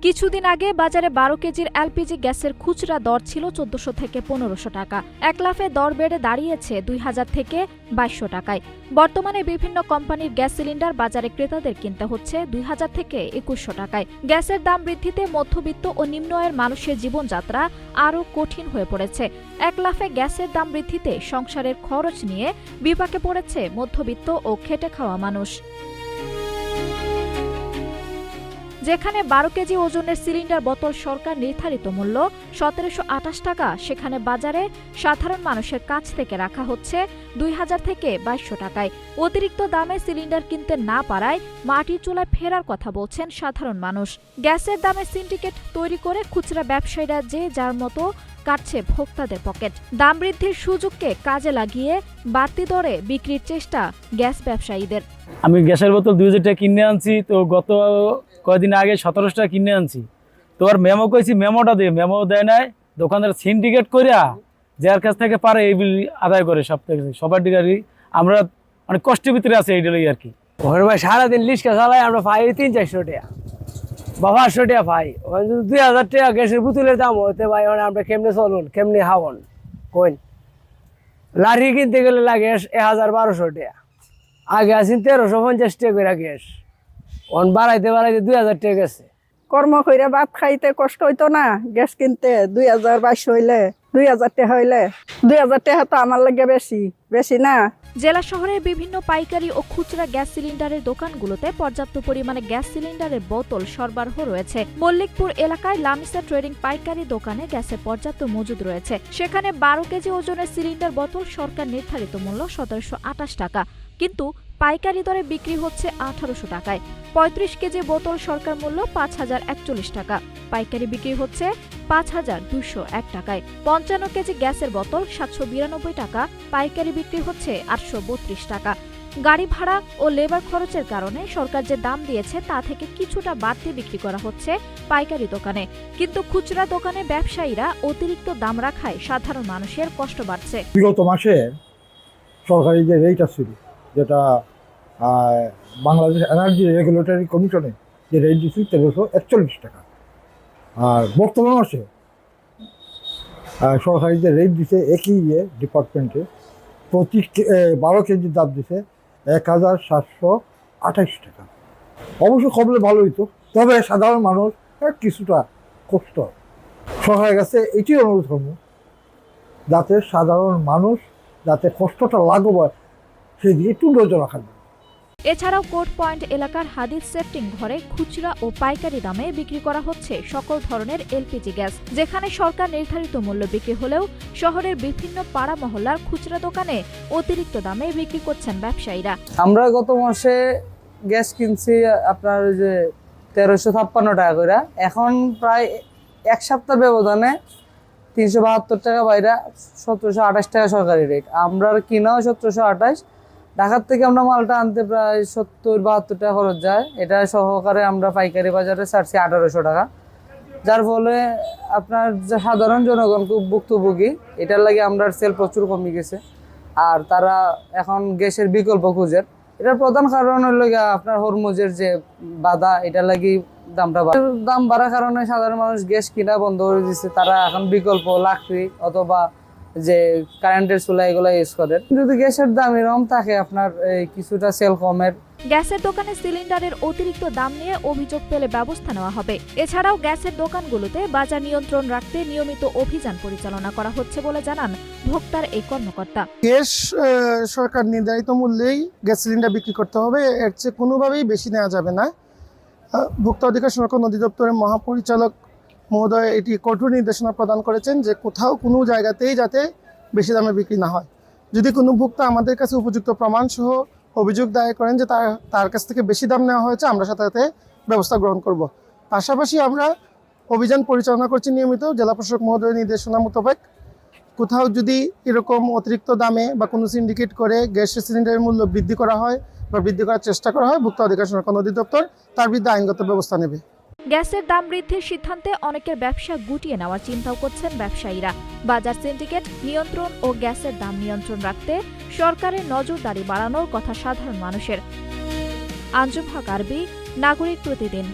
কিছুদিন আগে বাজারে 12 কেজির এলপিজি গ্যাসের খুচরা দর ছিল 1400 থেকে 1500 টাকা। এক লাফে দর বেড়ে দাঁড়িয়েছে 2000 থেকে 2200 টাকায়। বর্তমানে বিভিন্ন কোম্পানির গ্যাস সিলিন্ডার বাজারে ক্রেতাদের কিনতে হচ্ছে 2000 থেকে 2100 টাকায়। গ্যাসের দাম বৃদ্ধিতে মধ্যবিত্ত ও নিম্ন আয়ের মানুষের জীবনযাত্রা আরও কঠিন হয়ে পড়েছে। এক লাফে গ্যাসের দাম বৃদ্ধিতে সংসারের খরচ নিয়ে বিপাকে পড়েছে মধ্যবিত্ত ও খেটে খাওয়া মানুষ। যেখানে 12 কেজি ওজনের সিলিন্ডার বোতল সরকার নির্ধারিত মূল্য 1728 টাকা, সেখানে বাজারে সাধারণ মানুষের কাছ থেকে রাখা হচ্ছে 2000 থেকে 2200 টাকায়। অতিরিক্ত দামে সিলিন্ডার কিনতে না পারায় মাটির চুলায় ফেরার কথা বলছেন সাধারণ মানুষ। গ্যাসের দামে সিন্ডিকেট তৈরি করে খুচরা ব্যবসায়ীরা যে যার মতো কাটছে ভোক্তাদের পকেট। দাম বৃদ্ধির সুযোগকে কাজে লাগিয়ে বাড়তি দরে বিক্রির চেষ্টা গ্যাস ব্যবসায়ীদের। আমি গ্যাসের বোতল 2000 টাকা কিনে আনছি, তো গত কয়েকদিন আগে 1700 টাকা কিনে আনছি। তো আর মেমো কইছি, মেমোটা দিয়ে মেমো দেয় নাই। দোকানদার সিন্ডিকেট করিয়া যার কাছ থেকে পারে এই বিল আদায় করে সবার দিকে। আমরা অনেক কষ্টের ভিতরে আছে এইটাই আর কি। ওর ভাই সারাদিন লিস্কা চালাই, আমরা পাই 300-400 টাকা বা 500 টাকা পাই। 2000 টাকা গ্যাসের বোতলের দাম হতে ভাই আমরা কেমনে চলুন, কেমনে খাওয়ান কইন। লাঠি কিনতে গেলে লাগে 1000-1200 টাকা। আগে আছেন 1350 টাকা করে গ্যাস, বাড়াইতে 2000 টাকা গেছে। কর্ম করে ভাত খাইতে কষ্ট হইতো না, গ্যাস কিনতে 2022 হইলে 2000 টাকা হইলে 2000 টাকা তো আমার লাগে বেশি বেশি না। জেলা শহরের বিভিন্ন পাইকারি ও খুচরা গ্যাস সিলিন্ডারের দোকানগুলোতে পর্যাপ্ত পরিমাণে গ্যাস সিলিন্ডারের বোতল সরবরাহ রয়েছে। মল্লিকপুর এলাকায় লামিসা ট্রেডিং পাইকারি দোকানে গ্যাসের পর্যাপ্ত মজুদ রয়েছে। সেখানে 12 কেজি ওজনের সিলিন্ডার বোতল সরকার নির্ধারিত মূল্য 1728 টাকা, কিন্তু পাইকারি দরে বিক্রি হচ্ছে 1800 টাকায়। 35 কেজি বোতল সরকার মূল্য 5041 টাকা, পাইকারি বিক্রি হচ্ছে 5201 টাকায়। 55 কেজি গ্যাসের বোতল 792 টাকা, পাইকারি বিক্রি হচ্ছে 832 টাকা। গাড়ি ভাড়া ও লেবার খরচের কারণে সরকার যে দাম দিয়েছে তা থেকে কিছুটা বাড়তি বিক্রি করা হচ্ছে পাইকারি দোকানে, কিন্তু খুচরা দোকানে ব্যবসায়ীরা অতিরিক্ত দাম রাখায় সাধারণ মানুষের কষ্ট বাড়ছে। বিগত মাসে সরকারি যে রেট ছিল, যেটা বাংলাদেশ এনার্জি রেগুলেটরি কমিশনে যে রেট দিয়েছিল 1341 টাকা, আর বর্তমান মাসে সরকারি যে রেট দিছে একই ডিপার্টমেন্টে প্রতি 12 কেজির দাম দিছে 1728 টাকা। অবশ্য কমলে ভালো হইতো, তবে সাধারণ মানুষ কিছুটা কষ্ট। সরকারের কাছে এটি অনুরোধ করবো যাতে সাধারণ মানুষ যাতে কষ্টটা লাঘব হয় সেদিকে একটু নজর রাখা যায়। এছাড়াও কোর্ট পয়েন্ট এলাকার হাদিস সেফটিং ঘরে খুচরা ও পাইকারি দামে বিক্রি করা হচ্ছে সকল ধরনের এলপিজি গ্যাস, যেখানে সরকার নির্ধারিত মূল্য বিক্রি হলেও শহরের বিভিন্ন পাড়া মহল্লার খুচরা দোকানে অতিরিক্ত দামে বিক্রি করছেন ব্যবসায়ীরা। আমরা গত মাসে গ্যাস কিনছি আপনার ওই যে 1356 টাকা করে, এখন প্রায় এক সপ্তাহ ব্যবধানে 372 টাকা বাইরে 1728 টাকা সরকারি রেট। আমরা কিনাও 1728। ঢাকার থেকে আমরা মালটা আনতে প্রায় 70-72 টাকা খরচ যায়। এটা সহকারে আমরা পাইকারি বাজারে ছাড়ছি 1800 টাকা, যার ফলে আপনার সাধারণ জনগণ খুব ভুক্তভোগী। এটার লাগে আমরা সেল প্রচুর কমে গেছে, আর তারা এখন গ্যাসের বিকল্প খুঁজেন। এটার প্রধান কারণ হলো আপনার হরমুজের যে বাধা, এটার লাগি দাম বাড়ার কারণে সাধারণ মানুষ গ্যাস কিনা বন্ধ করে দিচ্ছে। তারা এখন বিকল্প লাকড়ি অথবা যে কারেন্টের চুলা এগুলো ইউজ করেন। যদি গ্যাসের দাম এরকম থাকে আপনার কিছুটা সেল কমের। গ্যাসের দোকানে সিলিন্ডারের অতিরিক্ত দাম নিয়ে অভিযোগ পেলে ব্যবস্থা নেওয়া হবে। এছাড়াও গ্যাসের দোকানগুলোতে বাজার নিয়ন্ত্রণ রাখতে নিয়মিত অভিযান পরিচালনা করা হচ্ছে বলে জানান ভোক্তার এই কর্মকর্তা। গ্যাস সরকার নির্ধারিত মূল্যেই গ্যাস সিলিন্ডার বিক্রি করতে হবে, এর চেয়ে কোনোভাবেই বেশি নেওয়া যাবে না। ভোক্তা অধিকার সংরক্ষণ অধিদপ্তরের মহাপরিচালক মহোদয় এটি কঠোর নির্দেশনা প্রদান করেছেন যে কোথাও কোনো জায়গাতেই যাতে বেশি দামে বিক্রি না হয়। যদি কোনো ভোক্তা আমাদের কাছে উপযুক্ত প্রমাণ সহ অভিযোগ দায়ের করেন যে তার কাছ থেকে বেশি দাম নেওয়া হয়েছে, আমরা সাথে সাথে ব্যবস্থা গ্রহণ করব। পাশাপাশি আমরা অভিযান পরিচালনা করছি নিয়মিত জেলা প্রশাসক মহোদয়ের নির্দেশনা মোতাবেক। কোথাও যদি এরকম অতিরিক্ত দামে বা কোনো সিন্ডিকেট করে গ্যাসের সিলিন্ডারের মূল্য বৃদ্ধি করা হয় বা বৃদ্ধি করার চেষ্টা করা হয়, ভোক্তা অধিকার সংরক্ষণ অধিদপ্তর তার বিরুদ্ধে আইনগত ব্যবস্থা নেবে। গ্যাসের দাম বৃদ্ধির সিদ্ধান্তে অনেকের ব্যবসা গুটিয়ে নেওয়ার চিন্তাও করছেন ব্যবসায়ীরা। বাজার সিন্ডিকেট নিয়ন্ত্রণ ও গ্যাসের দাম নিয়ন্ত্রণ রাখতে সরকারের নজরদারি বাড়ানোর কথা সাধারণ মানুষের। আঞ্জুম হক আরবি, নাগরিক প্রতিদিন।